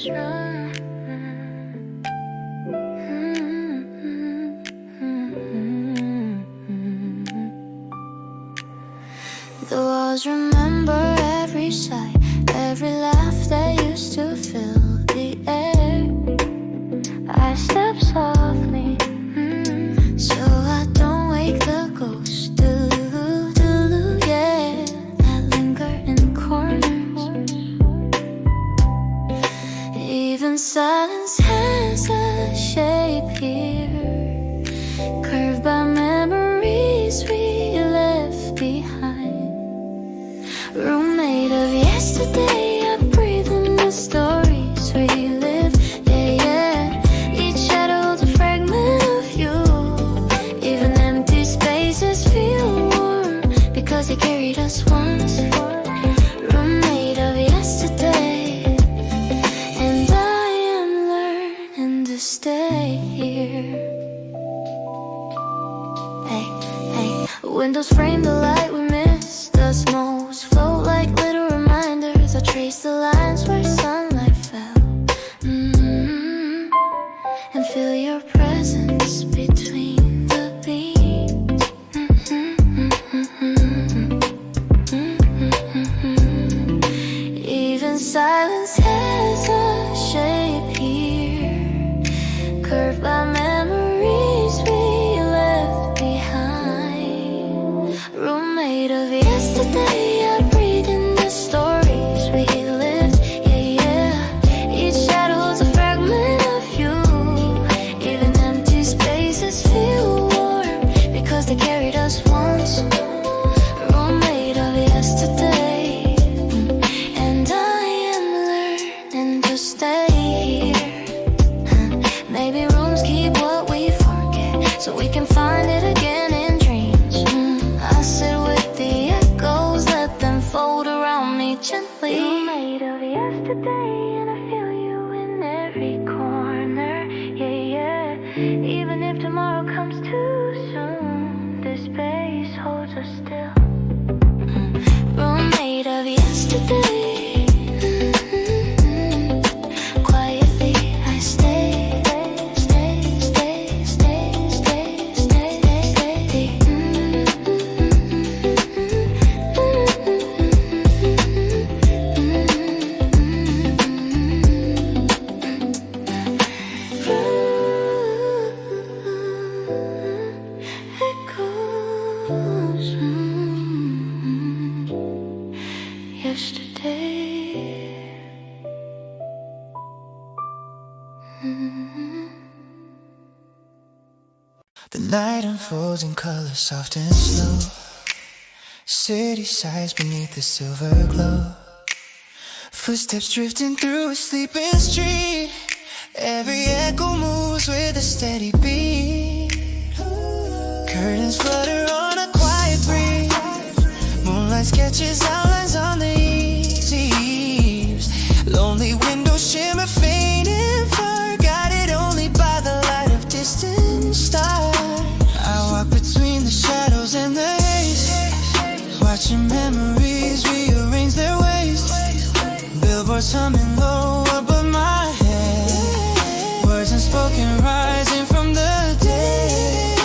The walls remember every sigh, every laugh that used to fill the air. I step softly, so I don't wake the ghost. Yeah, that linger in corners. Even silence has a shape here, curved by memories we left behind. Roommate of yesterday, I breathe in the stories we live. Yeah, yeah. Each shadow's a fragment of you. Even empty spaces feel warm because they carried us once. Roommate of yesterday, and I am learning to stay here. Hey, hey. Windows frame the light we missed. The snows float like little reminders. I trace the lines where sunlight fell, and feel your presence between the beams. Even silence has a shape here, curved by memories we left behind. Roommate of yesterday, I breathe in the stories we lived. Yeah, yeah. Each shadow's a fragment of you. Even empty spaces feel warm because they carried us once. Roommate of yesterday, and I am learning to stay here. Maybe rooms keep what we forget, so we can find it again in dreams. I sit with the echoes, let them fold around me gently. Roommate of yesterday, and I feel you in every corner. Yeah, yeah. Even if tomorrow comes too soon, this space holds us still. Roommate of yesterday. Quietly I stay, stay, stay, stay, stay, stay, echoes, yesterday. The night unfolds in color soft and slow. City sighs beneath the silver glow. Footsteps drifting through a sleeping street. Every echo moves with a steady beat. Curtains flutter on a quiet breeze. Moonlight sketches outlines on the easy eaves. Lonely windows shimmer faint and far, guided only by the light of distant stars. I walk between the shadows and the haze, watching memories rearrange their ways. Billboards humming low above my head, words unspoken rising from the dead.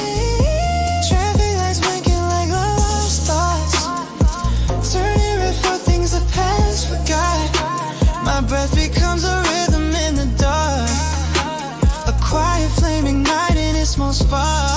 Traffic lights blinking like lost thoughts, turning red for things the past forgot. My breath becomes a rhythm in the dark, a quiet flame igniting its small spark.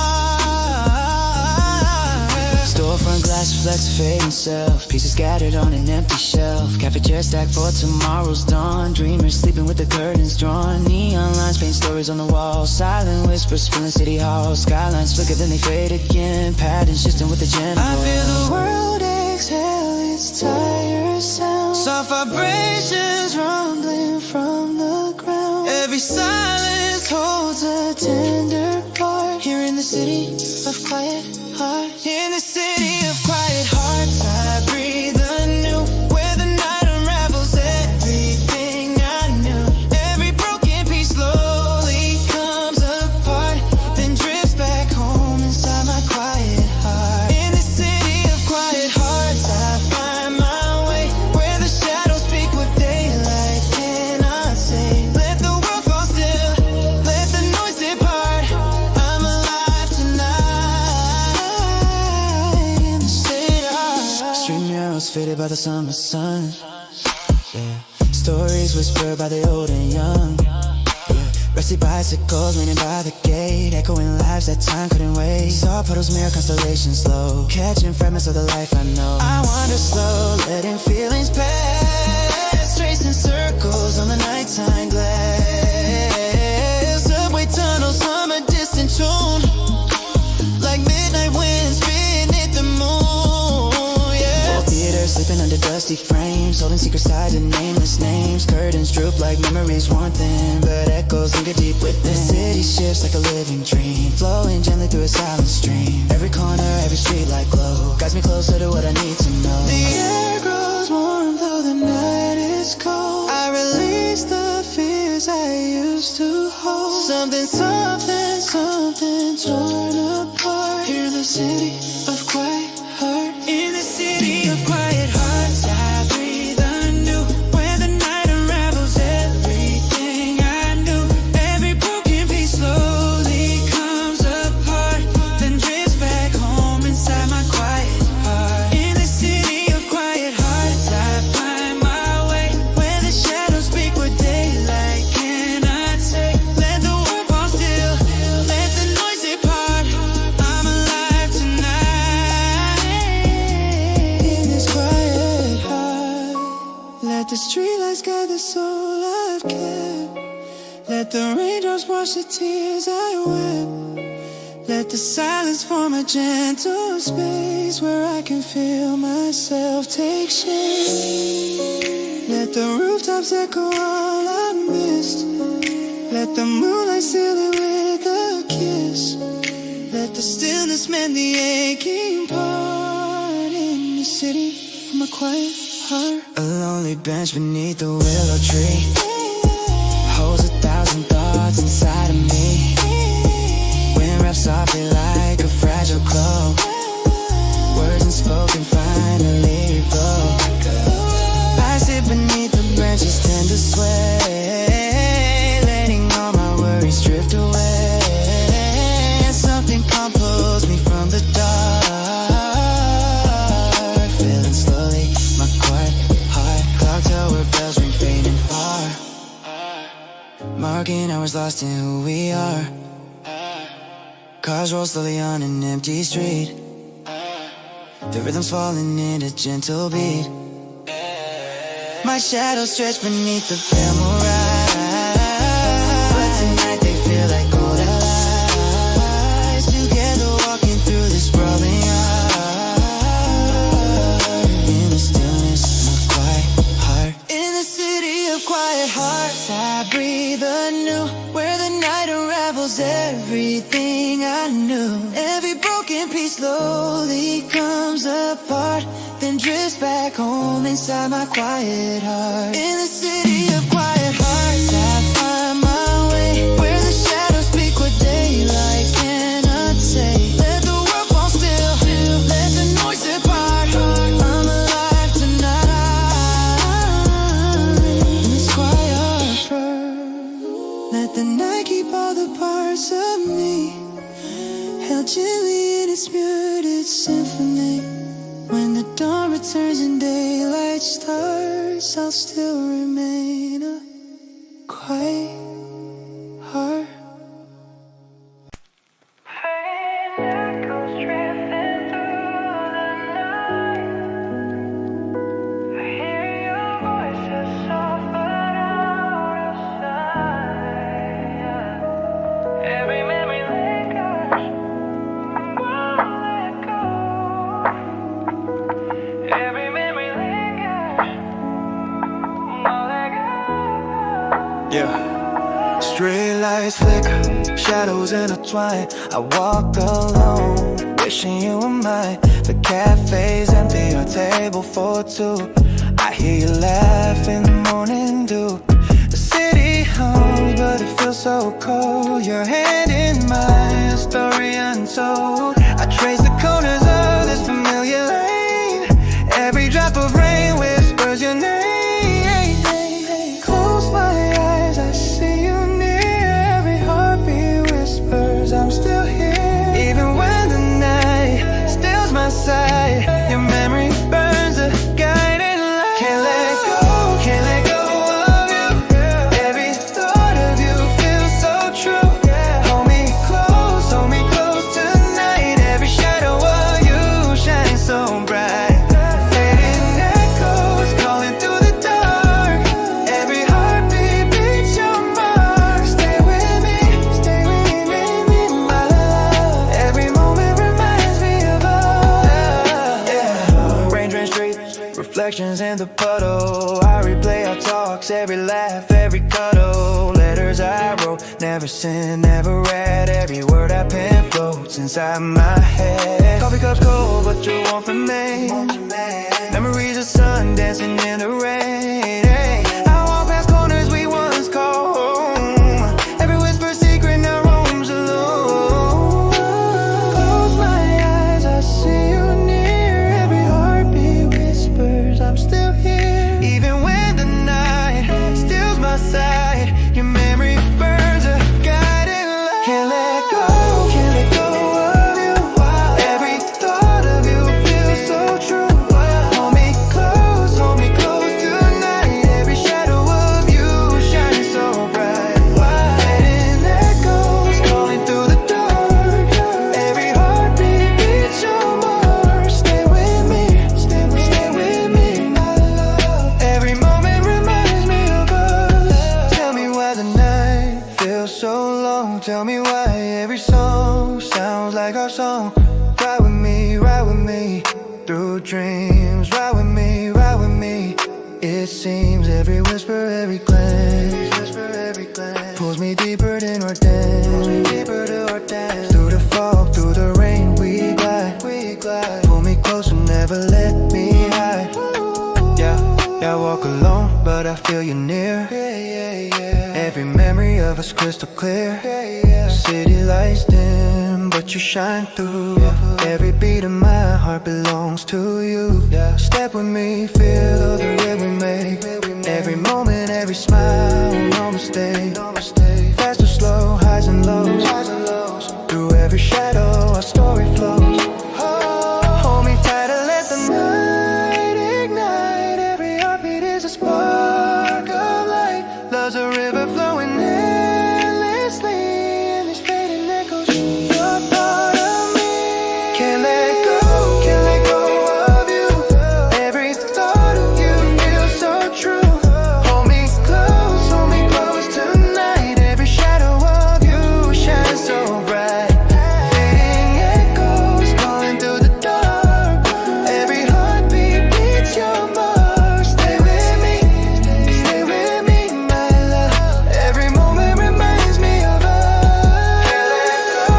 Storefront glass reflects a fading self, pieces scattered on an empty shelf. Cafe chair stacked for tomorrow's dawn. Dreamers sleeping with the curtains drawn. Neon lines paint stories on the wall. Silent whispers filling city halls. Skylines flicker then they fade again. Patterns shifting with the gentle. I feel the world exhale its tired sound. Soft vibrations rumbling from the ground. Every silence holds a tender part. Here in the city of quiet hearts. In the city of quiet hearts, I breathe anew, where the night unravels everything I knew. Every broken piece slowly comes apart, then drifts back home inside my quiet heart. In the city of quiet hearts, I find my way, where the shadows speak what daylight cannot say. clouds faded by the summer sun. Yeah. Stories whispered by the old and young. Yeah. Rusty bicycles leaning by the gate, echoing lives that time couldn't wait. Saw puddles mirror constellations slow, catching fragments of the life I know. I wander slow, letting feelings pass, tracing circles on the nighttime glass. Subway tunnels hum a distant tune, like midnight winds beneath the moon. Yeah. Old theaters sleeping under dusty frames, holding secret sides and nameless names. Curtains droop like memories want them, but echoes linger deep within. The city shifts like a living dream, flowing gently through a silent stream. Every corner, every street light glow guides me closer to what I need to know. The air grows warm though the night is cold. I release the fears I used to hold. Something torn apart. Here in the city of quiet heart. In the city of quiet hearts, I breathe anew, where the night unravels everything I knew. Every broken piece slowly comes apart, then drifts back home inside my quiet heart. In the city of quiet hearts, I find my way, where the shadows speak what daylight cannot say. Let the world fall still, let the noise depart. I'm alive tonight in this quiet heart. Let the streetlights guide the soul I've kept. Let the raindrops wash the tears I wept. Let the silence form a gentle space where I can feel myself take shape. Let the rooftops echo all I missed. Let the moonlight seal it with a kiss. Let the stillness mend the aching part. In the city of my quiet heart, a lonely bench beneath the willow tree holds 1,000 thoughts inside of me. Wind wraps softly like a fragile cloak, words unspoken finally flow. I sit beneath the branches, tend to sway, letting all my worries drift away. And something compels me from the dark, feeling slowly my quiet heart. Clock tower bells ring faint and far, marking hours lost in who we are. Cars roll slowly on an empty street, the rhythm's falling in a gentle beat. My shadows stretch beneath the pale moonrise, but tonight they feel like golden lights. Together walking through this sprawling yard, in the stillness of my quiet heart. In the city of quiet hearts, I breathe anew, where the night unravels everything I knew. Every broken piece slowly comes apart, then drifts back home inside my quiet heart. In the city of quiet hearts, I find my way, where the shadows speak what daylight cannot say. Let the world fall still, let the noise depart. I'm alive tonight in this quiet heart. Let the night keep all the parts of me held gently in its muted symphony. When the dawn returns and daylight starts, I'll still remain a quiet heart. Faint echoes drifting through the night. I hear your voices soft but out of sight. Every memory lingers, won't let go. Every memory lingers, won't let go. Yeah. Street lights flicker, shadows intertwine. I walk alone, wishing you were mine. The cafe's empty, our table for two. I hear you laugh in the morning dew. The city hums, but it feels so cold. Your hand in mine, a story untold. I trace the corners of this familiar lane. Every drop of rain whispers your name. Close my eyes, I see you near. Every heartbeat whispers I'm still here. Even when the night stills my sight, your memory burns again. reflections in the puddle. I replay our talks, every laugh, every cuddle. Letters I wrote, never sent, never read. Every word I pen floats inside my head. Coffee cups cold, but you're warm for me. Memories of sun dancing in the rain. I walk past corners we once called home. Every whisper secret now roams alone. Close my eyes, I see you near. Every heartbeat whispers I'm still here. Even when the night steals my sight, your memory burns a guiding light. Can't let go of you. Every thought of you feels so true. Hold me close tonight. Every shadow of you shines so bright. Fading echoes calling through the dark. Every heartbeat beats your mark. Stay with me, my love. Every moment reminds me of us. Tell me why the night feels so long. Tell me why every song sounds like our song. Ride with me through dreams. Ride with me. It seems every whisper, every glance pulls me deeper than our dance. Through the fog, through the rain, we glide. Pull me closer, never let me hide. Yeah, I walk alone, but I feel you near. Every memory of us crystal clear. City lights dim, but you shine through. Every beat of my heart belongs to you. Step with me, feel the rhythm we make. Every moment, every smile, no mistake. Fast or slow, highs and lows. Through every shadow, our story flows. Hold me tight and let the night ignite. Every heartbeat is a spark of light. Love's a river flowing endlessly. And these fading echoes, you're part of me. Can't let go of you. Every thought of you feels so true. Hold me close tonight. Every shadow of you shines so bright. Fading echoes calling through the dark. Every heartbeat beats your mark. Stay with me, my love. Every moment reminds me of us. Can't let go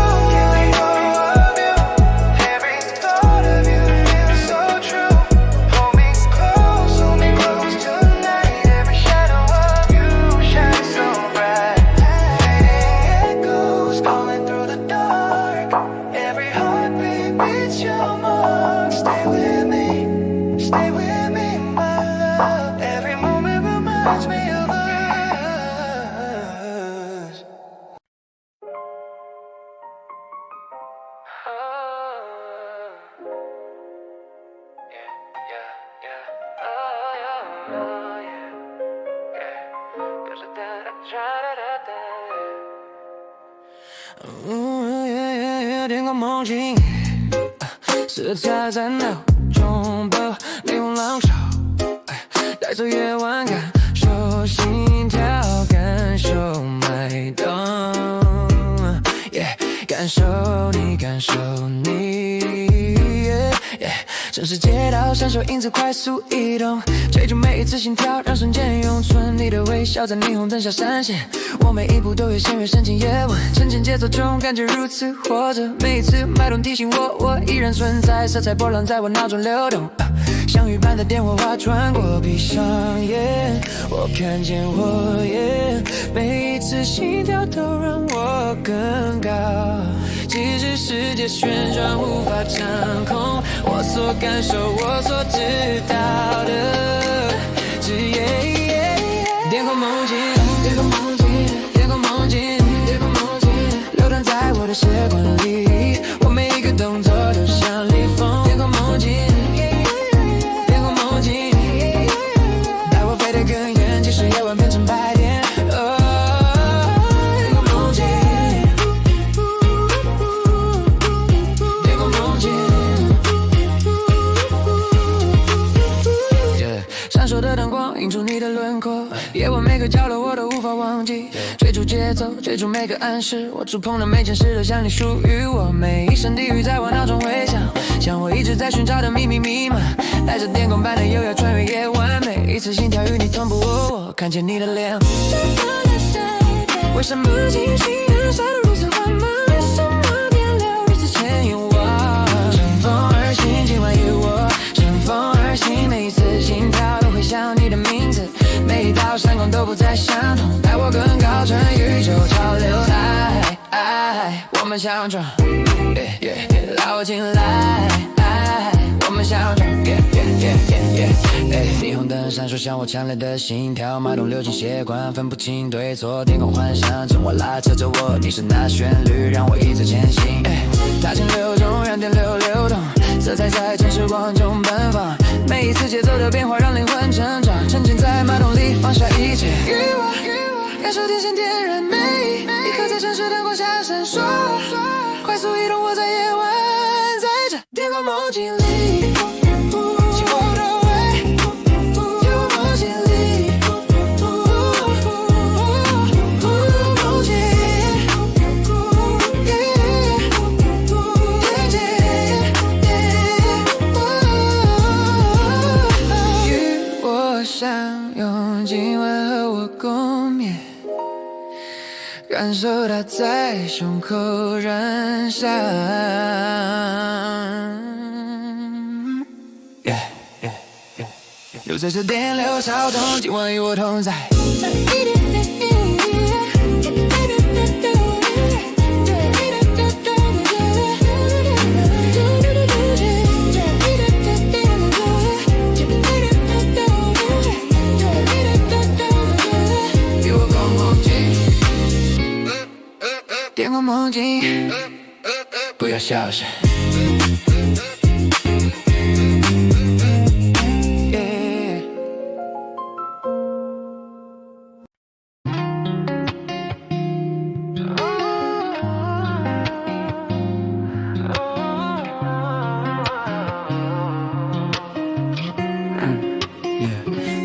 of you. Every thought of you feels so true. Hold me close tonight. Every shadow of you shines so bright. Fading echoes calling through the dark. Every heartbeat beats your mark. Stay with me, my love. Every moment reminds me of us.天空梦境，色彩在脑中播，霓虹浪潮，带走夜晚，感受心跳，感受脉动，感受你，城市街道闪烁影子快速移动，追逐每一次心跳，让瞬间永存。你的微笑在霓虹灯下闪现，我每一步都越陷越深情夜晚，沉浸节奏中感觉如此活着，每一次脉动提醒我依然存在，色彩波浪在我脑中流动，像雨般的电火花穿过闭上眼，我看见火焰，每一次心跳都让我更高，即使世界旋转无法掌控，我所感受，我所知道的，只天空梦境，流淌在我的血管里，我每一个动作都像逆风，天空梦境，带我飞得更远，即使夜晚变成白天。闪烁的灯光映出你的轮廓，夜晚每每个角落我都无法忘记，追逐节奏，追逐每个暗示，我触碰的每件事都像你属于我，每一声低语在我脑中回响，像我一直在寻找的秘密密码，带着电光般的优雅穿越夜晚，每一次心跳与你同步，我看见你的脸。为什么进行燃烧得如此缓慢？为什么变流如此牵引我？乘风而行，今晚与我乘风而行，每一次心跳都会想你的名字，每一道闪光都不再相同，带我更高，乘宇宙潮流，我们相撞，拉我进来，我们相撞，霓虹灯闪烁像我强烈的心跳，脉动流进血管，分不清对错，天空幻想着我，拉扯着我，你是那旋律让我一直前行，踏进流中，让电流流动，色彩在真实光中奔放，每一次节奏的变化让灵魂成长，沉浸在脉动里，放下一切，与我感受天线点燃每一颗在城市灯光下闪烁，快速移动，我在夜晚，在这电光梦境里。感受它在胸口燃烧，留在这电流骚动，今晚与我同在。电光梦境，不要消失。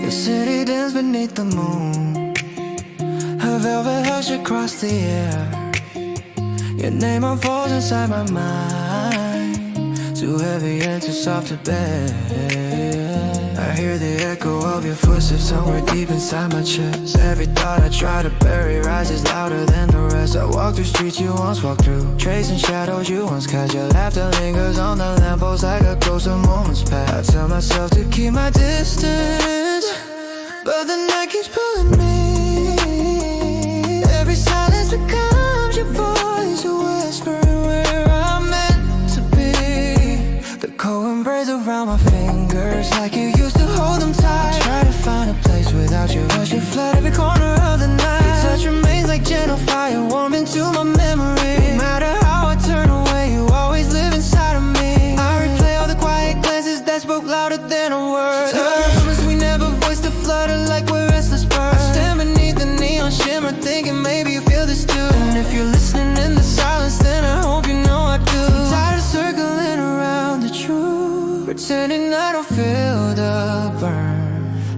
The city danced beneath the moon, her velvet hush across the air. Your name unfolds inside my mind, too heavy and too soft to bear. I hear the echo of your footsteps somewhere deep inside my chest. Every thought I try to bury rises louder than the rest. I walk through streets you once walked through, tracing shadows you once cast. Your laughter lingers on the lamppost like a ghost of moments past. I tell myself to keep my distance, but the night keeps pulling me. Every silence becomes your voice, whispering where I'm meant to be. The cold embrace around my fingers, like you used to hold them tight. I try to find a place without you, but you flood every corner of the night. Your touch remains like gentle fire, warm into my memory. No matter how I turn away, you always live inside of me. I replay all the quiet glances that spoke louder than a word. Promise we never voiced the flutter like we're restless birds. I stand beneath the neon shimmer, thinking maybe you feel this too. And if you're listening in the silence, then I hope you know I do. I'm tired of circling around the truth, pretending I don't feel the burn.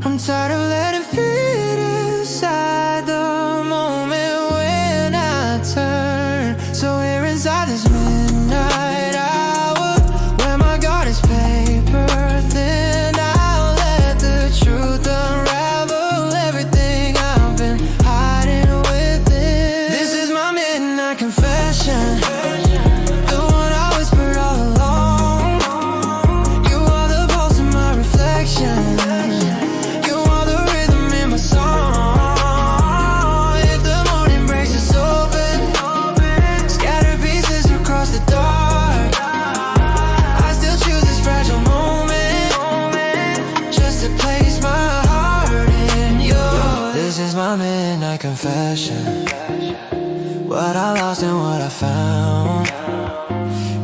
I'm tired of letting fear inside the moment when I turn. So here inside this midnight hour, where my guard is paper thin, I'll let the truth unravel everything I've been hiding within. This is my midnight confession, the one I whispered all along. You are the pulse in my reflection, you are the rhythm in my song. If the morning breaks us open, scattered pieces across the dark, I still choose this fragile moment, just to place my heart in yours. This is my midnight confession, what I lost and what I found.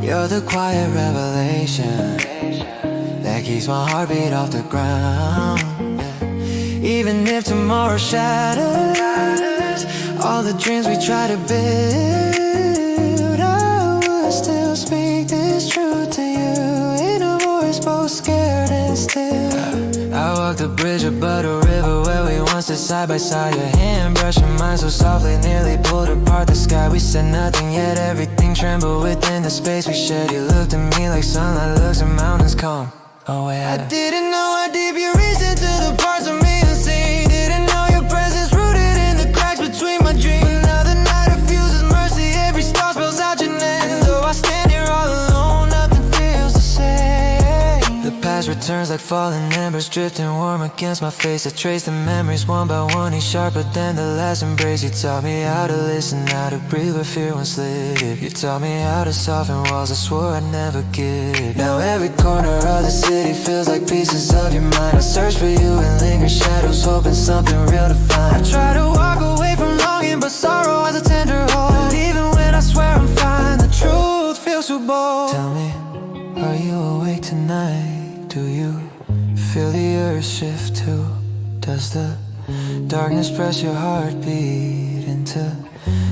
You're the quiet revelation that keeps my heartbeat off the ground. Even if tomorrow shatters all the dreams we try to build, I would still speak this truth to you in a voice both scared and still. I walked the bridge above the river where we once sit side by side, your hand brushing mine so softly, nearly pulled apart the sky. We said nothing yet, everything trembled within the space we shared. You looked at me like sunlight looks at mountains calm. Oh yeah. I didn't know how deep you reached into the parts of me unseen. Didn't know your presence rooted in the cracks between my dreams. But now the night refuses mercy, every star spells out your name. Though I stand here all alone, nothing feels the same. The past returns like falling embers, drifting warm against my face. I trace the memories one by one, each sharper than the last embrace. You taught me how to listen, how to breathe where fear once lived. You taught me how to soften walls I swore I'd never give. Now every corner of the city feels like pieces of your mind. I search for you in lingering shadows, hoping something real to find. I try to walk away from longing, but sorrow has a tender hold. And even when I swear I'm fine, the truth feels too bold. Tell me, are you awake tonight? Do you feel the earth shift too? Does the darkness press your heartbeat into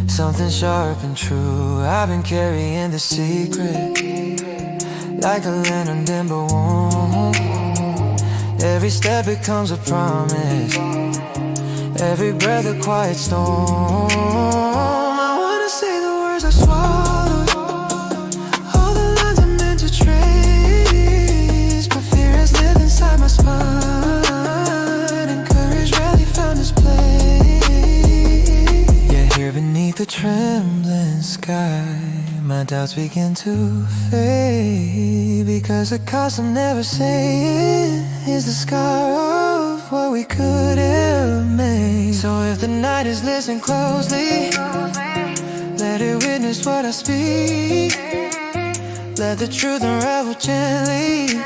something sharp and true? I've been carrying the secret like a lantern dim but warm. Every step becomes a promise, every breath a quiet storm. I wanna say the words I swallowed, all the lines I meant to trace, but fear has lived inside my spine, and courage rarely found its place. Yet here beneath the trembling sky, my doubts begin to fade, because the cost of never saying is the scar of what we could have made. So if the night is listening closely, let it witness what I speak. Let the truth unravel gently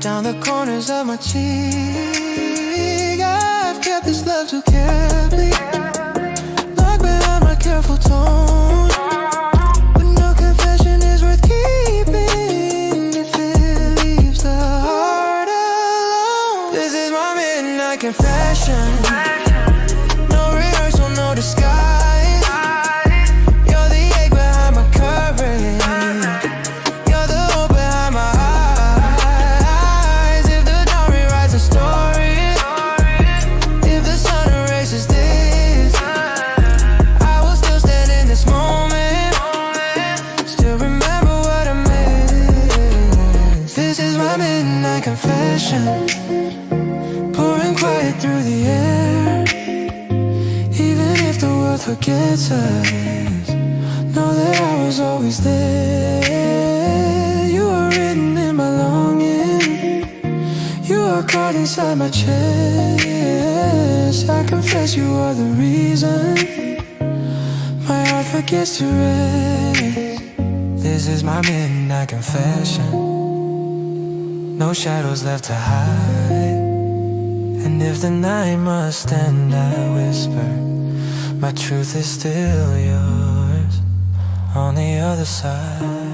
down the corners of my cheek. I've kept this love too carefully, locked behind my careful tone. Confession, no rehearsal, no disguise. You're the ache behind my courage, you're the hope behind my eyes. If the dawn rewrites the story, if the sun erases this, I will still stand in this moment, still remember what I missed. This is my midnight confession, quiet through the air. Even if the world forgets us, know that I was always there. You are written in my longing, you are caught inside my chest. I confess you are the reason my heart forgets to rest. This is my midnight confession, no shadows left to hide. And if the night must end, I whisper, my truth is still yours on the other side.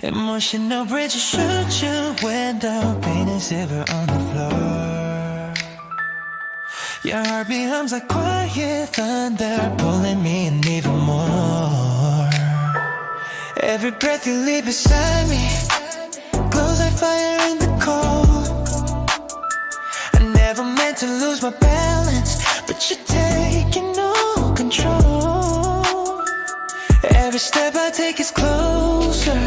Emotional bridges should you window, painted silver on the floor. Your heartbeat hums like quiet thunder, pulling me in even more. Every breath you leave beside me glows like fire in the cold. I never meant to lose my balance, but you're taking no control. Every step I take is closer,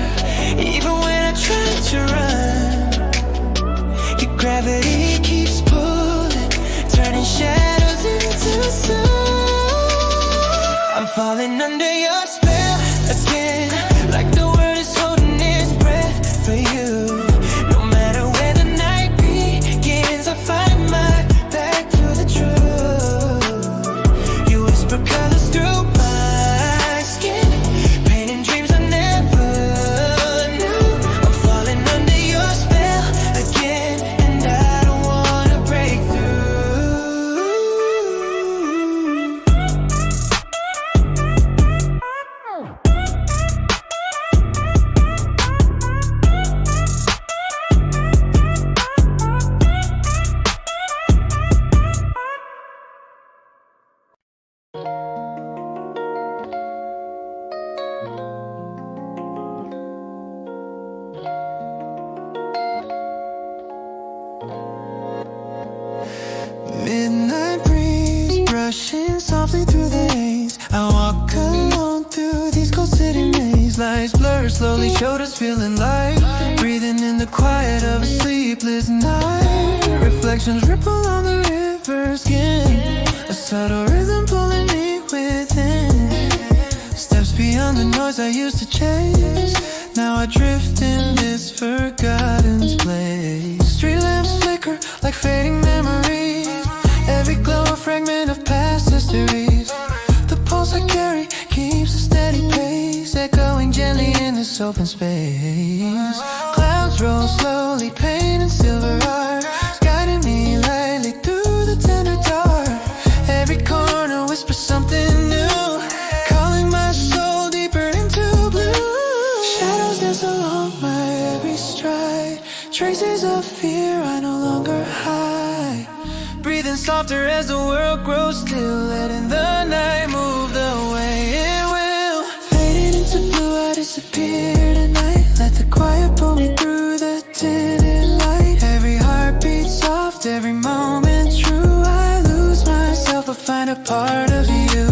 even when I try to run. Your gravity keeps pulling, turning shadows into sun. I'm falling under your spell again, like the world is holding its breath for you. No matter where the night begins, I find my back to the truth. You whisper colors through my skin, painting dreams I never knew. I'm falling under your spell again, and I don't wanna break through. softly through the haze. I walk alone through these cold city maze. Lights blur slowly, shoulders feeling light. Breathing in the quiet of a sleepless night. Reflections ripple on the river skin. A subtle rhythm pulling me within. Steps beyond the noise I used to chase. Now I drift in this forgotten place. Street lamps flicker like fading memories. Every glow a fragment of past histories. The pulse I carry keeps a steady pace, echoing gently in this open space. Clouds roll slowly, paint and silver art, guiding me lightly through the tender dark. Every corner whispers something new, calling my soul deeper into blue. Shadows dance along my every stride, traces of fear I no longer hide. Breathing softer as the world grows still, letting the night move the way it will. Fading into blue, I disappear tonight. Let the quiet pull me through the tinted light. Every heartbeat soft, every moment true. I lose myself, but find a part of you.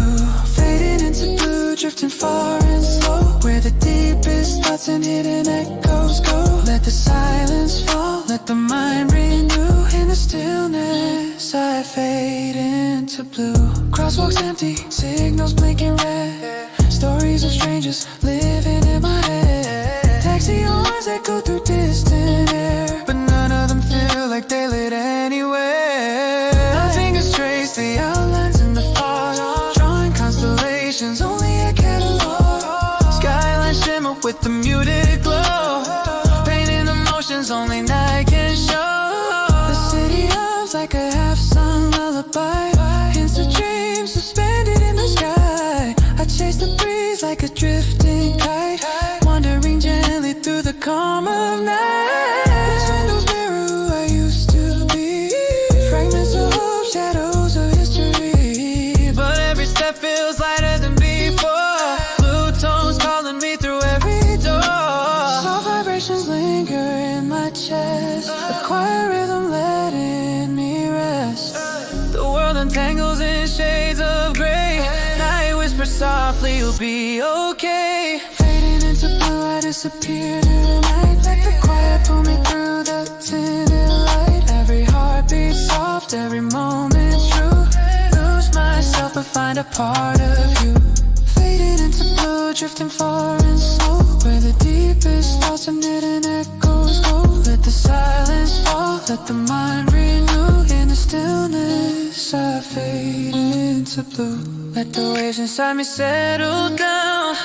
Fading into blue, drifting far and slow, where the deepest thoughts and hidden echoes go. Let the silence fall, let the mind renew. In the stillness I fade into blue. Crosswalks empty, signals blinking red. Stories of strangers living in my head. Taxi horns echo through distant air, but none of them feel like they lit anywhere. My fingers trace the outlines in the fog, drawing constellations only a catalog. Skylines shimmer with the muted glow, painting emotions only night can show. The city hums like a half-sung lullaby, hints of dreams suspended in the sky. I chase the breeze like a drifting kite, wandering gently through the calm of night. These windows mirror who I used to be, fragments of hope, shadows of history. But every step feels lighter than before, blue tones calling me through every door. Soft vibrations linger in my chest, a quiet rhythm letting me rest. The world untangles in shades of gray, night whispers softly, you'll be okay. Fading into blue, I disappear tonight. Let the quiet pull me through the tinted light. Every heartbeat soft, every moment true. Lose myself but find a part of you. Fading into blue, drifting far and slow, where the deepest thoughts and hidden echoes go. Let the silence fall, let the mind renew. In the stillness I fade into blue. Let the waves inside me settle down,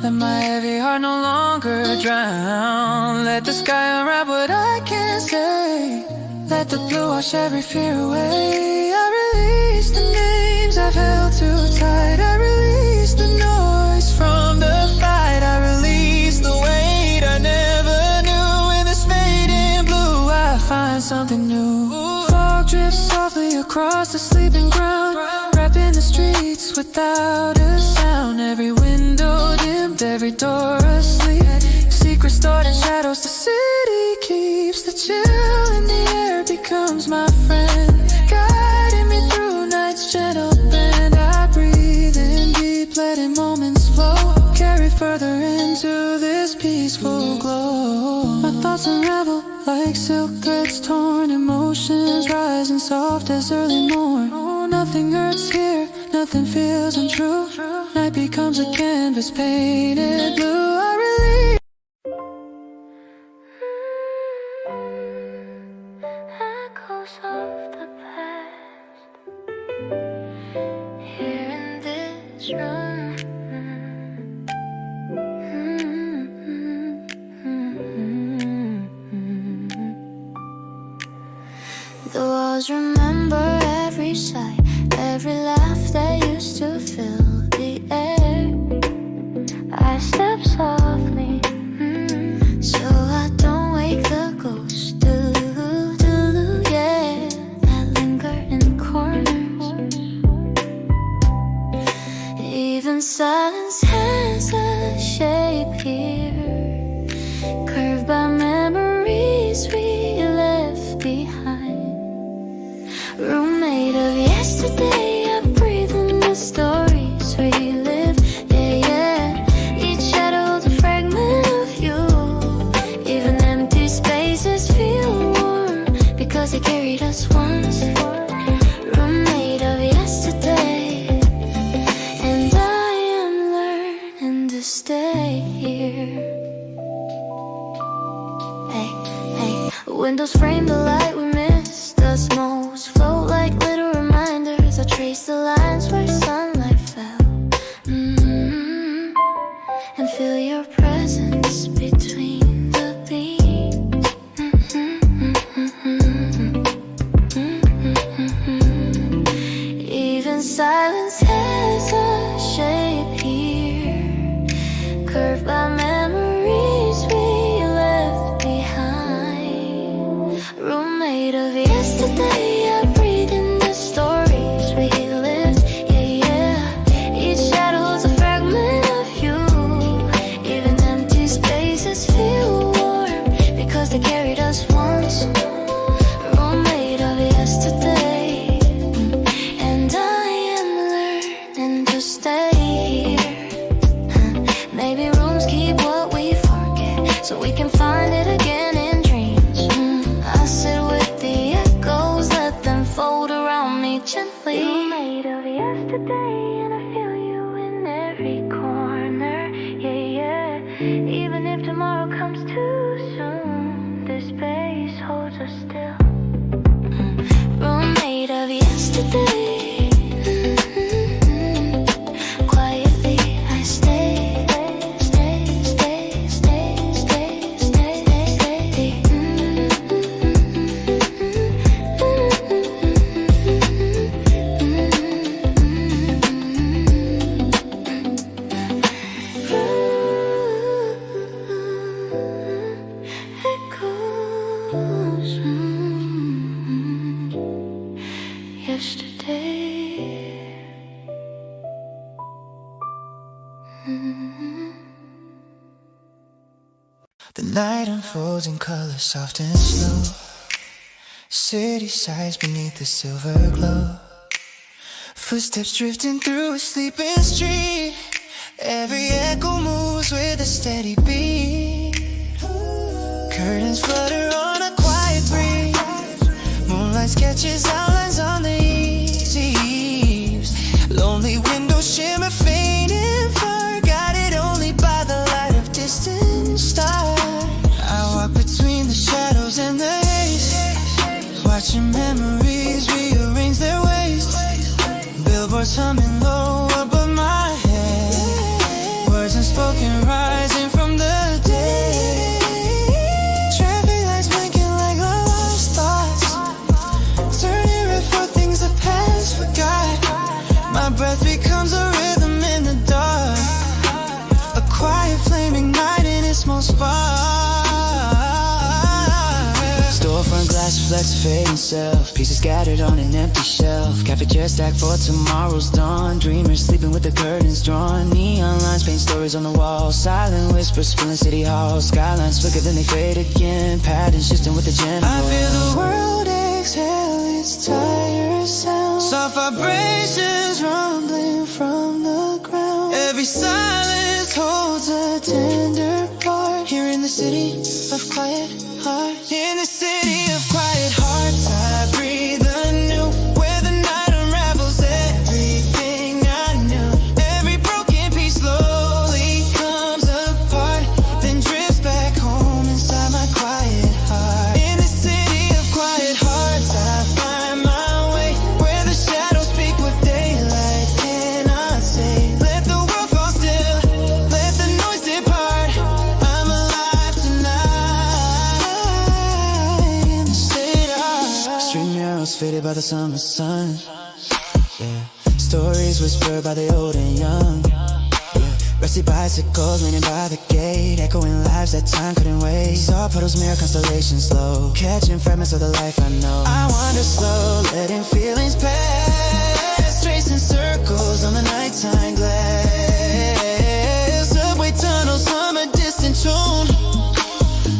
let my heavy heart no longer drown. Let the sky unwrap what I can't say, let the blue wash every fear away. I release the names I've held too tight, I release the noise from the fight, I release the weight I never knew. In this fading blue I find something new. Fog drifts softly across the sleeping ground, wrapping the streets without a sound. Every window dimmed, every door asleep, secrets stored in shadows. The city keeps the chill in the air, becomes my friend, guiding me through night's gentle bend. I breathe in deep, letting moments flow, carry further into this peaceful glow. My thoughts unravel like silk threads torn, emotions rising soft as early morn. Oh, nothing hurts here, nothing feels untrue. Night becomes a canvas painted blue. I release echoes of the past here in this room. The walls remember every sigh, every laugh that used to fill the air. I step softly, so I don't wake the ghosts. Yeah, that linger in corners. Even silence has a shape here, curved by memories we left behind. Roommate of yesterday. because they carried us once. Roommate of yesterday, and I am learning to stay here. Hey, hey, windows frame the light we missed us most. Float like little reminders. I trace the lines where sunlight fell. And feel your presence between the beams. Even silence has a shape here, curved by memories we left behind. Roommate of yesterday, I breathe in the stories we lived. Yeah, yeah. Each shadow's a fragment of you. Even empty spaces feel warm because they carried us once. Roommate of yesterday, and I am learning to stay here. Maybe rooms keep what we forget, so we can find it again in dreams. I sit with the echoes, let them fold around me gently. Roommate of yesterday, and I feel you in every corner. Yeah, yeah. Even if tomorrow comes too soon, this space holds us still. Roommate of yesterday. Quietly I stay, stay, stay, stay, stay, stay, echoes yesterday. The night unfolds in color soft and slow. City sighs beneath the silver glow. Footsteps drifting through a sleeping street. Every echo moves with a steady beat. Curtains flutter on a quiet breeze. Moonlight sketches outlines on the easy eaves. Lonely windows shimmer faint and far, guided only by the light of distant stars. I walk between the shadows and the haze, watching memories rearrange their ways. Billboards humming low above my head, words unspoken rising from the dead. Traffic lights blinking like lost thoughts, turning red for things the past forgot. My breath becomes a rhythm in the dark, a quiet flame igniting its small spark. Storefront glass reflects a fading self, pieces scattered on an empty shelf. Cafe chair stacked for tomorrow's dawn. Dreamers sleeping with the curtains drawn. Neon lines paint stories on the wall. Silent whispers filling city halls. Skylines flicker then they fade again. Patterns shifting with the gentle. I feel the world exhale its tired sound. Soft vibrations rumbling from the ground. Every silence holds a tender part. Here in the city of quiet hearts. In the city of quiet hearts, I breathe anew, where the night unravels everything I knew. Every broken piece slowly comes apart, then drifts back home inside my quiet heart. In the city of quiet hearts, I find my way, where the shadows speak what daylight cannot say. Let the world fall still, let the noise depart. I'm alive tonight in the state of. Street murals faded by the summer sun. Yeah, stories whispered by the old and young. Yeah, rusty bicycles leaning by the gate, echoing lives that time couldn't wait. Saw puddles mirror constellations slow, catching fragments of the life I know. I wander slow, letting feelings pass, tracing circles on the nighttime glass. Subway tunnels hum a distant tune,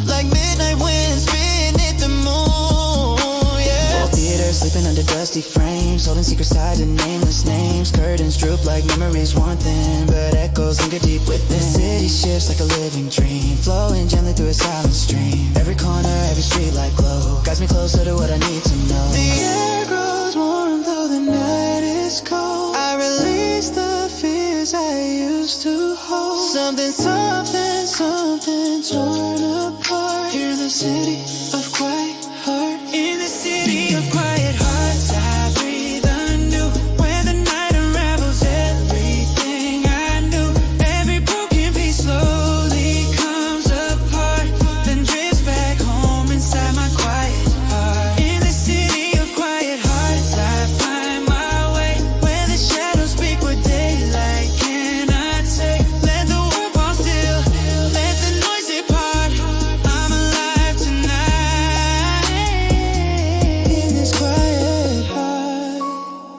like midnight winds beneath the moon. Yeah, old theaters sleeping under dusty frames, holding secret sides and nameless names. Curtains droop like memories one thing, but echoes linger anchor deep within. The city shifts like a living dream, flowing gently through a silent stream. Every corner, every street light glow guides me closer to what I need to know. The air grows warm though the night is cold. I release the fears I used to hold. Something soft and something torn apart. Here in the city of quiet heart. In the city of quiet hearts, I breathe anew. Where the night unravels everything I knew. Every broken piece slowly comes apart, then drifts back home inside my quiet heart. In the city of quiet hearts, I find my way. Where the shadows speak what daylight cannot say. Let the world fall still, let the noise depart. I'm alive tonight. In this quiet heart,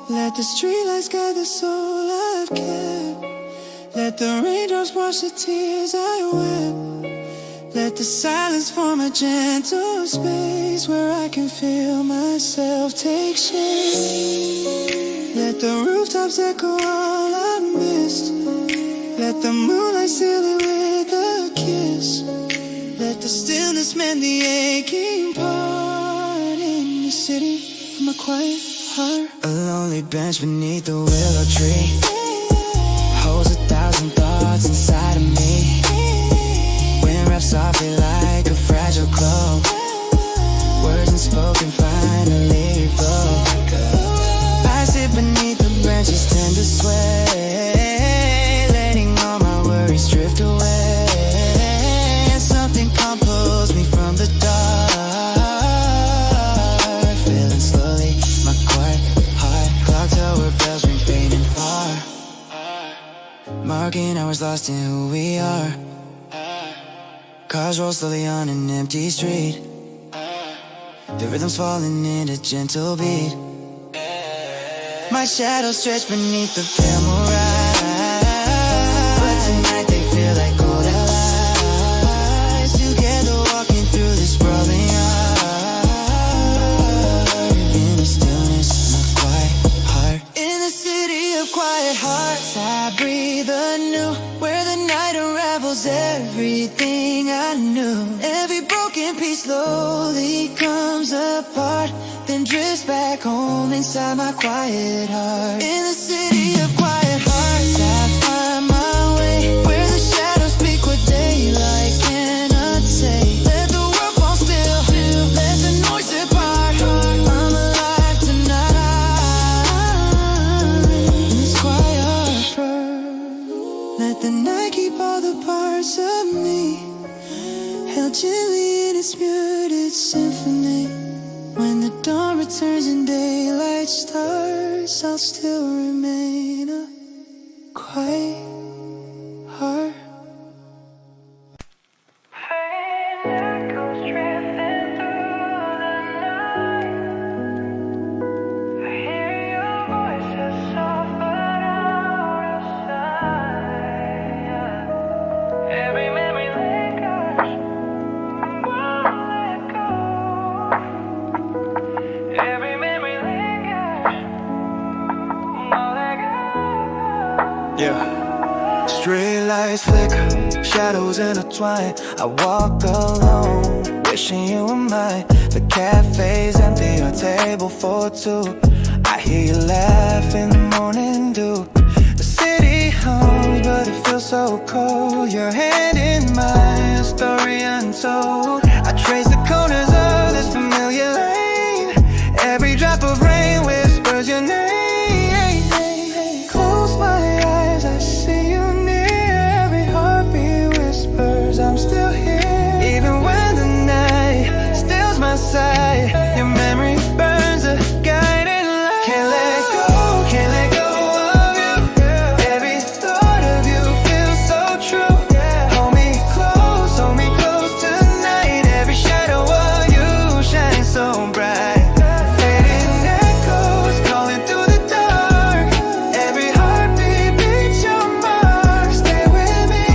let the streetlights guide the soul I've kept. Let the raindrops wash the tears I wept. Let the silence form a gentle space where I can feel myself take shape. Let the rooftops echo all I missed. Let the moonlight seal it with a kiss. Let the stillness mend the aching part. In the city of my quiet heart, a lonely bench beneath the willow tree holds 1,000 thoughts inside of me. Wind wraps softly like a fragile cloak. Words unspoken finally flow. I sit beneath the branches, tend to sway, letting all my worries drift away. And something compels me from the dark, feeling slowly my quiet heart. Clock tower bells ring faint and far, marking hours lost in who we are. Cars roll slowly on an empty street. The rhythm's falling in a gentle beat. My shadows stretch beneath the pale moonrise, but tonight they feel like golden lights. Together walking through this sprawling yard. In the stillness of my quiet heart. In the city of quiet hearts, I breathe anew. Where the night unravels everything I knew. Every broken piece slowly comes apart, then drifts back home inside my quiet heart. In the city of quiet hearts, I find my way. Where the shadows speak what daylight cannot say. Let the world fall still, let the noise depart. I'm alive tonight. In this quiet heart, let the night keep all the parts of me held gently in its muted symphony. When the dawn returns and daylight starts, I'll still remain a quiet heart. Faint echoes drifting through the night. I hear your voice is soft but out of sight. Every memory lingers, won't let go. Every memory lingers, won't let go. Yeah. Street lights flicker, shadows intertwine. I walk alone, wishing you were mine. The cafe's empty, our table for two. I hear you laugh in the morning dew. The city hums, but it feels so cold. Your hand in mine, a story untold. I trace the corners of this familiar lane. Every drop of rain whispers your name. Close my eyes, I see you near. Every heartbeat whispers I'm still here. Even when the night stills my sight, your memory burns a guiding light. Can't let go of you. Every thought of you feels so true. Hold me close tonight. Every shadow of you shines so bright. Fading echoes calling through the dark. Every heartbeat beats your mark. Stay with me,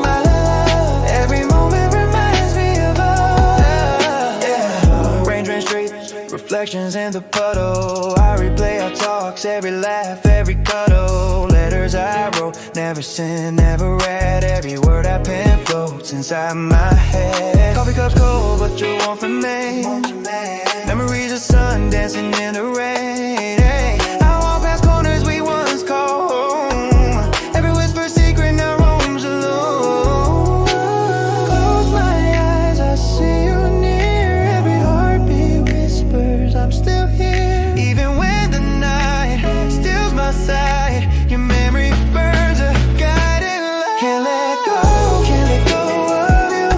my love. Every moment reminds me of us. Yeah. Rain-drenched street, reflections in the puddle. I replay our talks, every laugh, every cuddle. Letters I wrote wrote. Never sin, never read. Every word I pen floats inside my head. Coffee cups cold, but you're warm for me. Memories of sun dancing in the rain. Hey, I walk past corners we once called home. Every whisper secret now roams alone. Close my eyes, I see you near. Every heartbeat whispers I'm still here. Even when the night steals my sight, your memory burns a guiding light. Can't let go of you.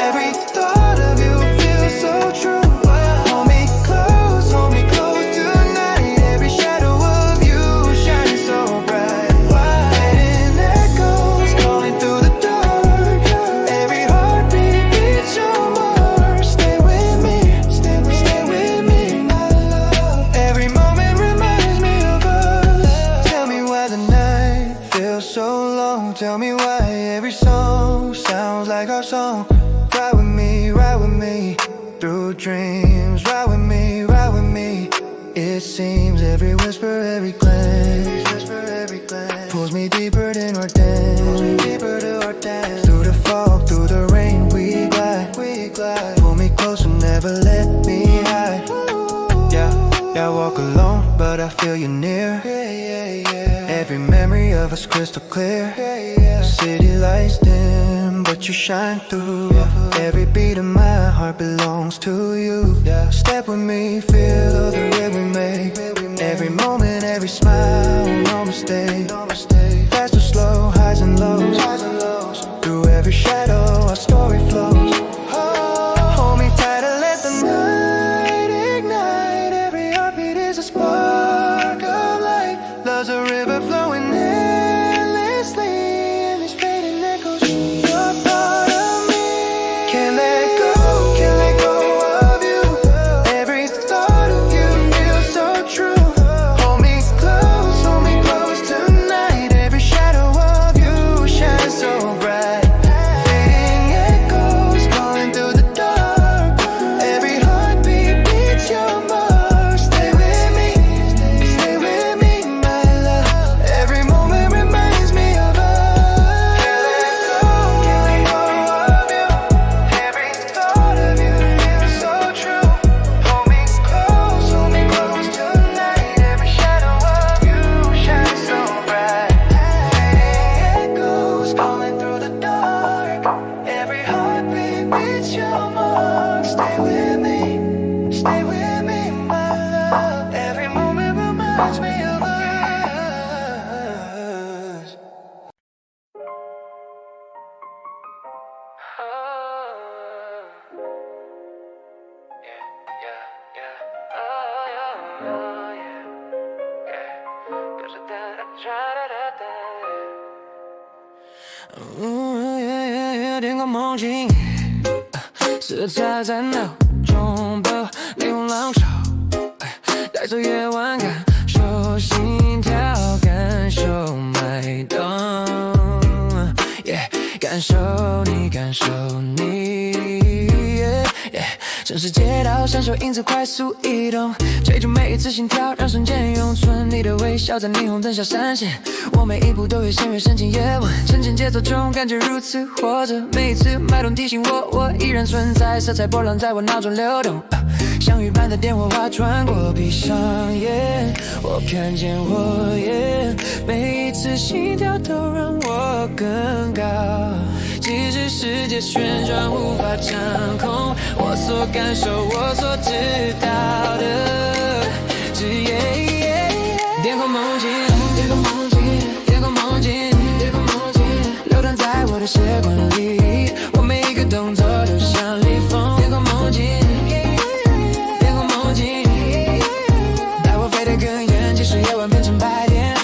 Every thought of you feels so true. Hold me close tonight. Every shadow of you shines so bright. Fading echoes calling through the dark. Every heartbeat beats your mark. Stay with me, my love. Every moment reminds me of us. Tell me why the night feels so long. Tell me why every song sounds like our song. Ride with me through dreams. Ride with me. It seems every whisper, every glance pulls me deeper than our dance. Through the fog, through the rain, we glide. Pull me closer, never let me hide. Yeah, I walk alone, but I feel you near. Every memory of us crystal clear. City lights dim, but you shine through. Every beat of my heart belongs to you. Step with me, feel the rhythm we make. Every moment, every smile, no mistake. Fast or slow, highs and lows. Through every shadow, our story flows. Hold me tight and let the night ignite. Every heartbeat is a spark of light. Love's a river flowing endlessly. And these fading echoes, you're part of me. Can't let go of you. Every thought of you feels so true. Hold me close tonight. Every shadow of you shines so bright. Fading echoes calling through the dark. Every heartbeat beats your mark. Stay with me, my love. Every moment reminds me of us. Can't let go of you. Every thought of you feels so true. Hold me close tonight. Every shadow of you shines so bright. Fading echoes calling through the dark. Every heartbeat beats your mark. Stay with me, my love. Every moment reminds me of us.天空梦境，色彩在脑中的霓虹浪潮，带走夜晚，感受心跳，感受脉动，感受你，城市街道闪烁影子快速移动，追逐每一次心跳，让瞬间永存。你的微笑在霓虹灯下闪现，我每一步都越陷越深情夜晚，沉浸节奏中感觉如此活着，每一次脉动提醒我依然存在，色彩波浪在我脑中流动，像雨般的电火花穿过，闭上眼，我看见火焰，每一次心跳都让我更高，即使世界旋转无法掌控，我所感受，我所知道的，只天空梦境，流淌在我的血管里，我每一个动作都像逆风，天空梦境，带我飞得更远，即使夜晚变成白天。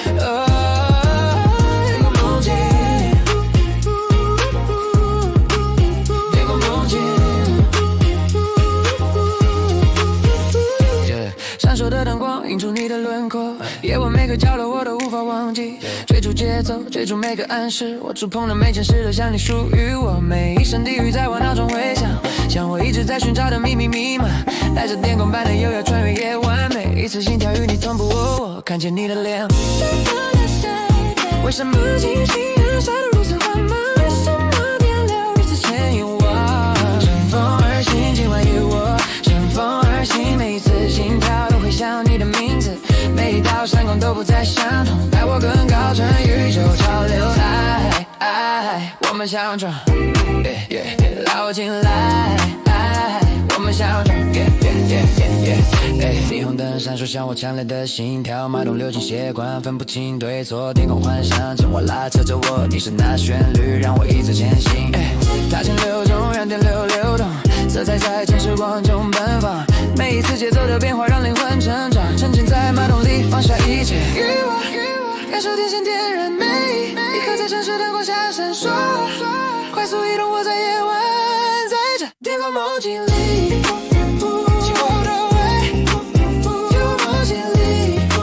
闪烁的灯光映出你的轮廓，夜晚每个角落我都无法忘记，追逐节奏，追逐每个暗示，我触碰的每件事都像你属于我，每一声低语在我脑中回响，像我一直在寻找的秘密密码，带着电光般的优雅穿越夜晚，每一次心跳与你同步，我看见你的脸，为什么进行人杀得如此缓慢？为什么电流如此牵引我？乘风而行，今晚与我乘风而行，每一次心跳都会想你的名字，每一道闪光都不再相同，带我更高，乘宇宙潮流，我们相撞，绕进来，我们相撞，霓虹灯闪烁像我强烈的心跳，脉动流进血管，分不清对错，天空幻想着我，拉扯着我，你是那旋律让我一直前行，大气流动，让电流流动，色彩在真时光中奔放，每一次节奏的变化让灵魂成长，沉浸在脉动里，放下一切，与我感受天线点燃每一颗在城市灯光下闪烁，快速移动，我在夜晚，在这天空梦境里，紧握我的胃，有梦境里，梦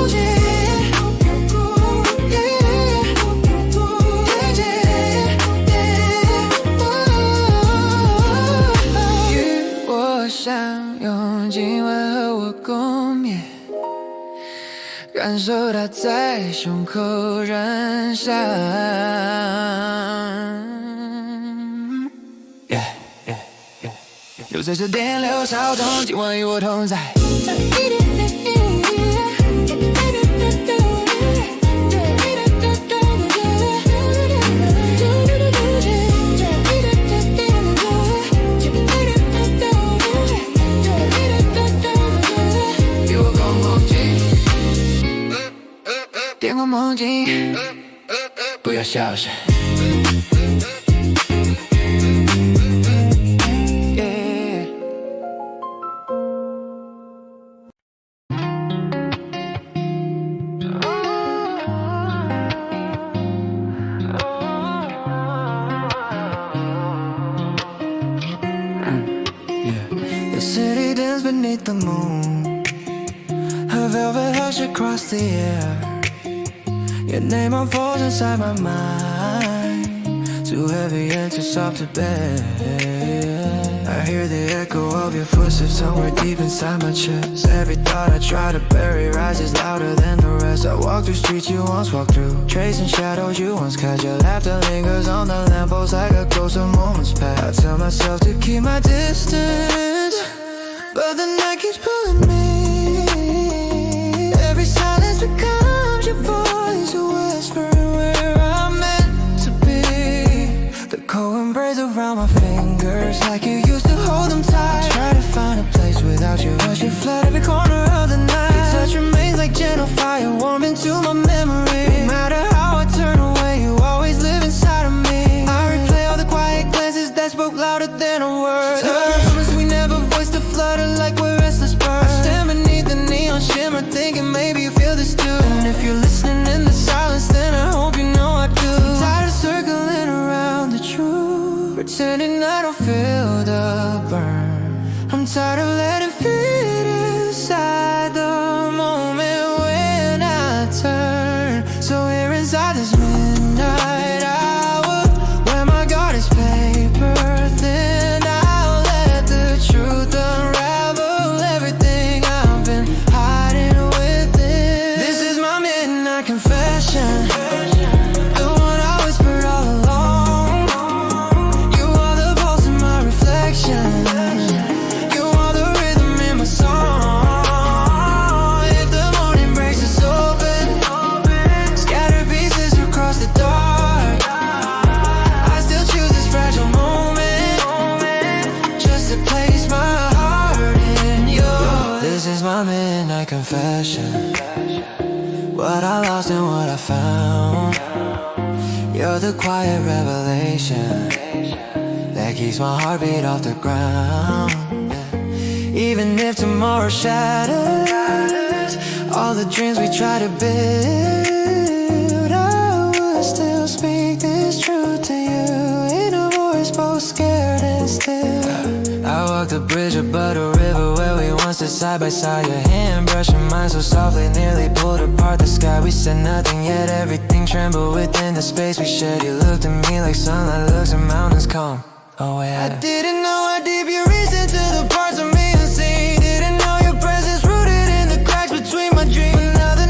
境，与我相拥，今晚和我共眠，感受它在胸口燃烧。就在这电流骚动，今晚与我同在。与我共梦境，天空梦境，不要消失。Beneath the moon, her velvet hair should cross the air. Your name unfolds inside my mind, too heavy and too soft to bear. I hear the echo of your footsteps somewhere deep inside my chest. Every thought I try to bury rises louder than the rest. I walk through streets you once walked through, tracing shadows you once cast. Your laughter lingers on the lamppost like a ghost of moments past. I tell myself to keep my distance, but the night keeps pulling me. Every silence becomes your voice, whispering where I'm meant to be. The cold embrace around my fingers, like you used to hold them tight. I try to find a place without you, but you flood every corner of the night. Your touch remains like gentle fire, warm into my memory. No matter how I turn away, you always live inside of me. I replay all the quiet glances that spoke louder than a word. Promise we never voiced the flutter like we're restless birds. I stand beneath the neon shimmer, thinking maybe you feel this too. And if you're listening in the silence, then I hope you know I do. I'm tired of circling around the truth, pretending I don't feel the burn. I'm tired of letting fear inside the moment when I turn. So here inside this midnight hour, where my guard is paper thin, I'll let the truth unravel everything I've been hiding within. This is my midnight confession, the one I whispered all along. You are the pulse in my reflection, you are the rhythm in my song. If the morning breaks us open, scattered pieces across the dark, I still choose this fragile moment, just to place my heart in yours. This is my midnight confession, what I lost and what I found. You're the quiet revelation that keeps my heartbeat off the ground. Even if tomorrow shatters all the dreams we try to build, I would still speak this truth to you in a voice both scared and still. I walked the bridge above the river where we once stood side by side. Your hand brushing mine so softly, nearly pulled apart the sky. We said nothing yet everything trembled within the space we shared. You looked at me like sunlight looks at mountains calm. Oh yeah. I didn't know how deep you reached into the parts of me unseen. Didn't know your presence rooted in the cracks between my dreams. But now the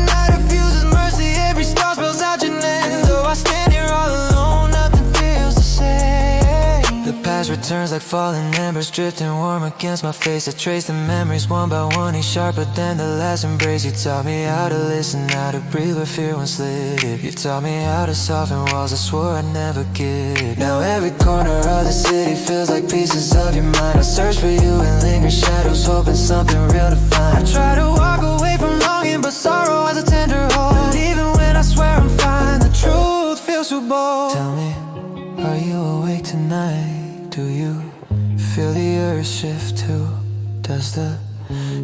past returns like falling embers, drifting warm against my face. I trace the memories one by one, each sharper than the last embrace. You taught me how to listen, how to breathe where fear once lived. You taught me how to soften walls I swore I'd never give. Now every corner of the city feels like pieces of your mind. I search for you in lingering shadows, hoping something real to find. I try to walk away from longing, but sorrow has a tender hold. And even when I swear I'm fine, the truth feels too bold. Tell me, are you awake tonight? Do you feel the earth shift too? Does the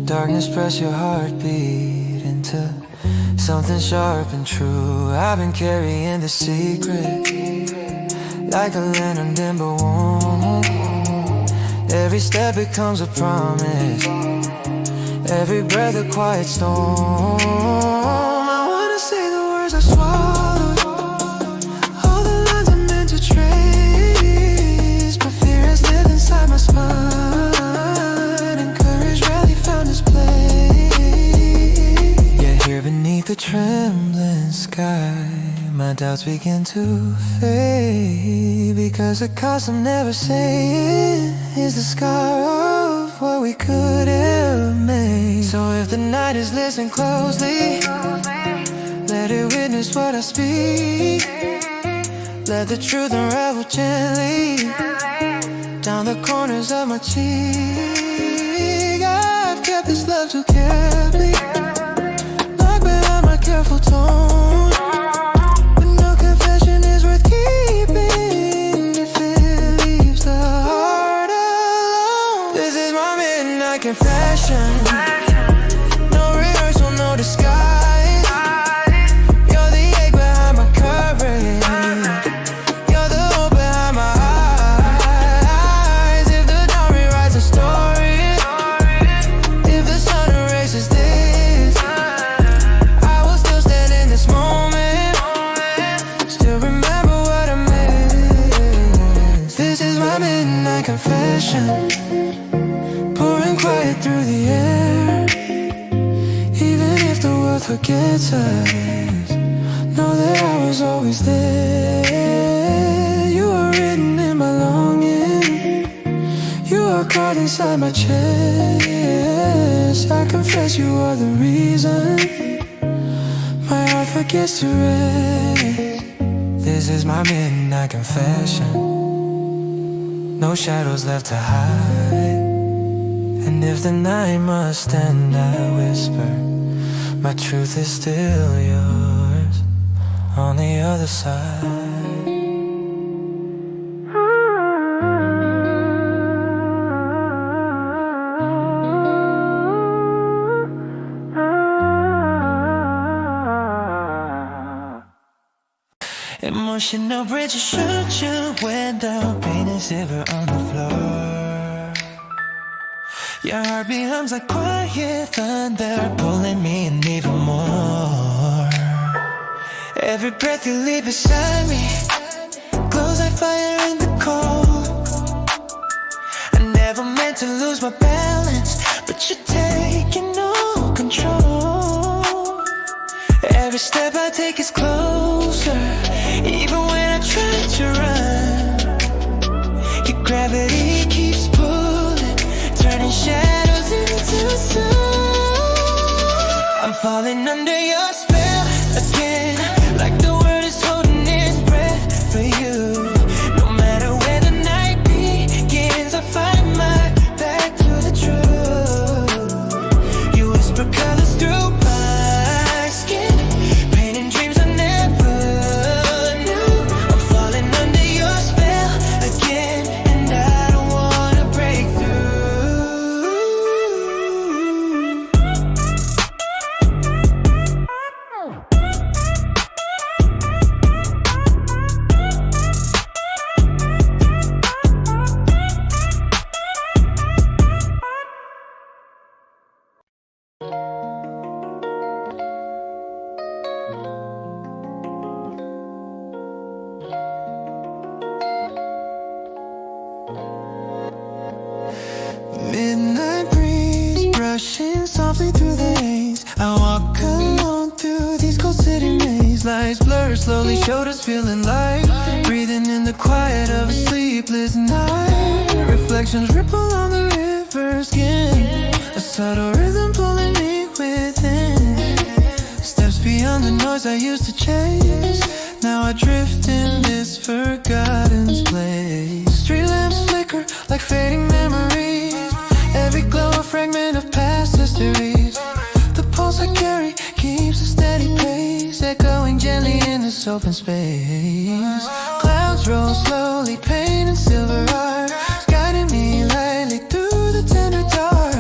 darkness press your heartbeat into something sharp and true? I've been carrying the secret like a lantern dim but warm. Every step becomes a promise, every breath a quiet storm. I wanna say the words I swallowed, all the lines I meant to trace, but fear has lived inside my spine, and courage rarely found its place. Yet here beneath the trembling sky, my doubts begin to fade, because the cost I'm never saying is the scar of what we could have made. So if the night is listening closely, let it witness what I speak. Let the truth unravel gently down the corners of my cheek. I've kept this love too carefully, locked behind my careful tone. Confession, no rehearsal, no disguise. You're the ache behind my courage, you're the hope behind my eyes. If the dawn rewrites the story, if the sun erases this, I will still stand in this moment, still remember what I missed. This is my midnight confession, quiet through the air. Even if the world forgets us, know that I was always there. You are written in my longing, you are carved inside my chest. I confess you are the reason my heart forgets to rest. This is my midnight confession, no shadows left to hide. And if the night must end, I whisper, my truth is still yours on the other side. Emotional bridges should you when the pain is silver on the floor. Your heartbeat hums like quiet thunder, pulling me in even more. Every breath you leave beside me glows like fire in the cold. I never meant to lose my balance, but you're taking no control. Every step I take is closer, even when I try to run. Your gravity keeps pulling, turning shadows into sun. I'm falling under your spell again, like the world is holding its breath for you. No matter where the night begins, I find my back to the truth. You whisper colors through my skin, painting dreams I never knew. I'm falling under your spell again, and I don't wanna break through. Midnight breeze brushing softly through the haze. I walk alone through these cold city maze. Lights blur slowly, shoulders feeling light, breathing in the quiet of a sleepless night. Emotions ripple on the river's skin, a subtle rhythm pulling me within. Steps beyond the noise I used to chase. Now I drift in this forgotten place. Street lamps flicker like fading memories. Every glow a fragment of past histories. The pulse I carry keeps a steady pace, echoing gently in this open space. Clouds roll slowly, paint and silver art, guiding me lightly through the tender dark.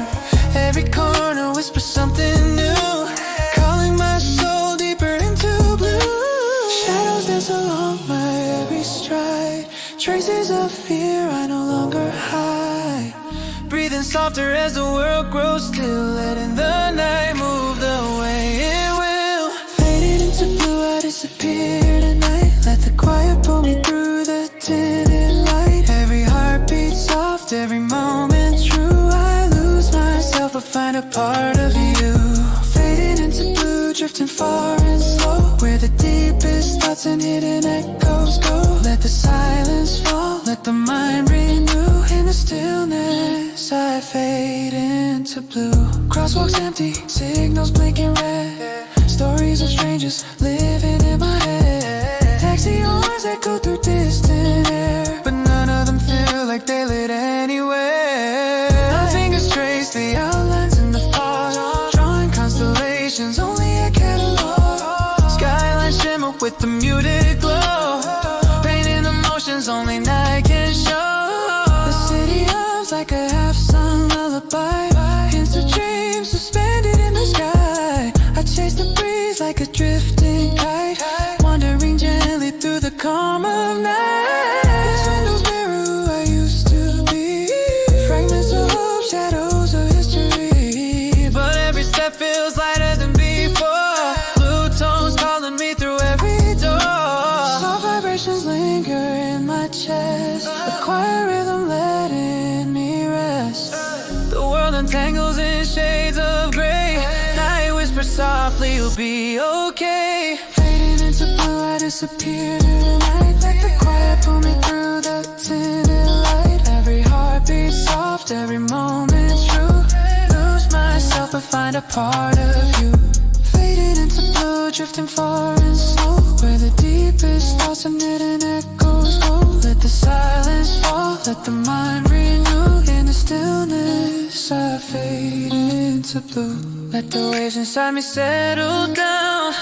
Every corner whispers something new, calling my soul deeper into blue. Shadows dance along my every stride, traces of fear I no longer hide. Breathing softer as the world grows still, letting the night move the way it will. Faded into blue, I disappear tonight. Let the quiet pull me through the tinted light. Every heartbeat soft, every moment true. I lose myself but find a part of you. Faded into blue, drifting far and slow, where the deepest thoughts and hidden echoes go. Let the silence fall, let the mind renew. In the stillness I fade into blue. Crosswalks empty, signals blinking red. Stories of strangers living in my head. Taxi horns echo through distant air, but none of them feel like they lit anywhere. My fingers trace the outlines in the fog, drawing constellations only a catalog. Skylines shimmer with the muted glow, painting emotions only night can show. The city hums like a half-sung lullaby, hints of dreams suspended in the sky. I chase the breeze like a drifting kite, wandering gently through the calm of night. These windows mirror who I used to be, fragments of hope, shadows of history. But every step feels lighter than before, blue tones calling me through every door. Soft vibrations linger in my chest, a quiet rhythm letting me rest. The world untangles in shades of gray, night whispers softly, you'll be okay. Fading into blue, I disappear tonight. Let the quiet pull me through the tinted light. Every heartbeat soft, every moment true. Lose myself but find a part of you. Faded into blue, drifting far and slow, where the deepest thoughts and hidden echoes go. Let the silence fall, let the mind renew. In the stillness I fade into blue. Let the waves inside me settle down,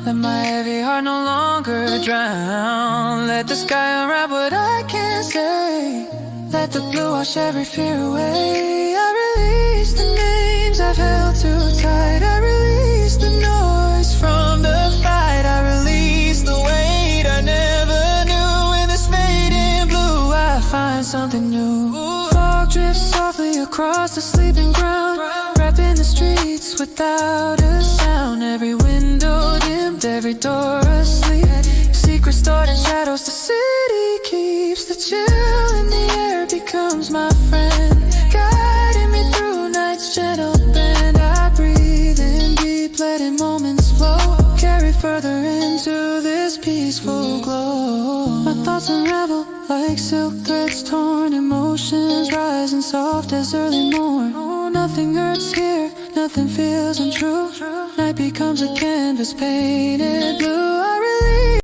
let my heavy heart no longer drown. Let the sky unwrap what I can't say, let the blue wash every fear away. I release the names I've held too tight, I release the noise from the fight, I release the weight I never knew. In this fading blue I find something new. Fog drifts softly across the sleeping ground, wrapping the streets without a sound. Every window dimmed, every door asleep, secrets stored in shadows. The city keeps the chill in the air, becomes my friend, guiding me through night's gentle bend. I breathe in deep, letting moments flow, carry further into this peaceful glow. My thoughts unravel like silk threads torn, emotions rising soft as early morn. Oh, nothing hurts here, nothing feels untrue. Night becomes a canvas painted blue. I